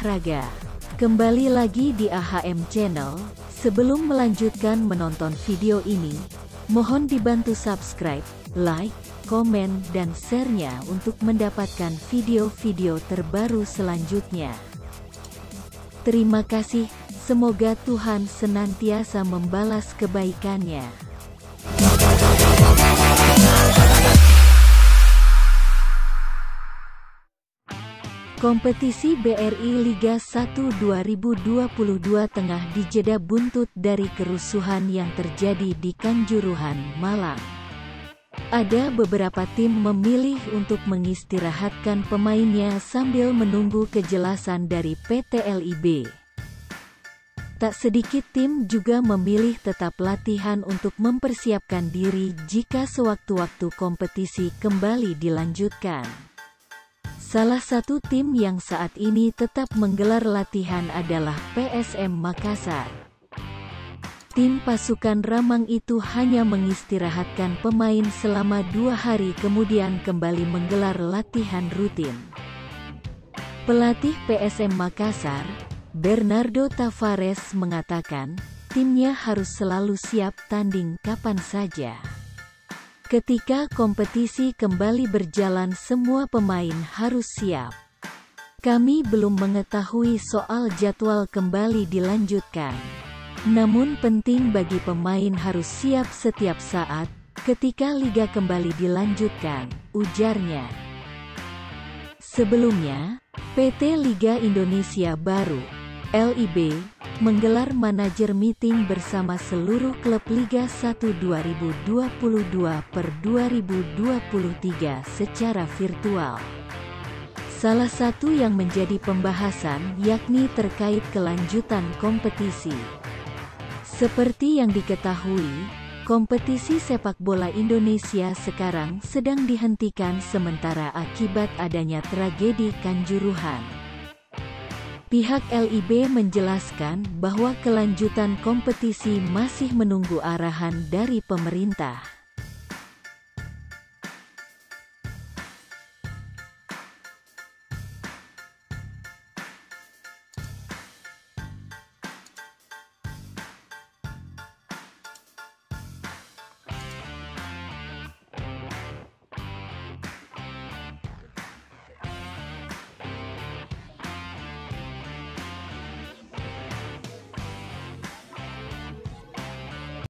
olahraga. Kembali lagi di AHM Channel. Sebelum melanjutkan menonton video ini, mohon dibantu subscribe, like, komen, dan share-nya untuk mendapatkan video-video terbaru selanjutnya. Terima kasih, semoga Tuhan senantiasa membalas kebaikannya. Kompetisi BRI Liga 1 2022 tengah dijeda buntut dari kerusuhan yang terjadi di Kanjuruhan, Malang. Ada beberapa tim memilih untuk mengistirahatkan pemainnya sambil menunggu kejelasan dari PT LIB. Tak sedikit tim juga memilih tetap latihan untuk mempersiapkan diri jika sewaktu-waktu kompetisi kembali dilanjutkan. Salah satu tim yang saat ini tetap menggelar latihan adalah PSM Makassar. Tim pasukan Ramang itu hanya mengistirahatkan pemain selama 2 hari kemudian kembali menggelar latihan rutin. Pelatih PSM Makassar, Bernardo Tavares mengatakan, timnya harus selalu siap tanding kapan saja. Ketika kompetisi kembali berjalan, semua pemain harus siap. Kami belum mengetahui soal jadwal kembali dilanjutkan. Namun penting bagi pemain harus siap setiap saat, ketika liga kembali dilanjutkan, ujarnya. Sebelumnya, PT Liga Indonesia Baru, LIB, menggelar manajer meeting bersama seluruh klub Liga 1 2022/2023 secara virtual. Salah satu yang menjadi pembahasan yakni terkait kelanjutan kompetisi. Seperti yang diketahui, kompetisi sepak bola Indonesia sekarang sedang dihentikan sementara akibat adanya tragedi Kanjuruhan. Pihak LIB menjelaskan bahwa kelanjutan kompetisi masih menunggu arahan dari pemerintah.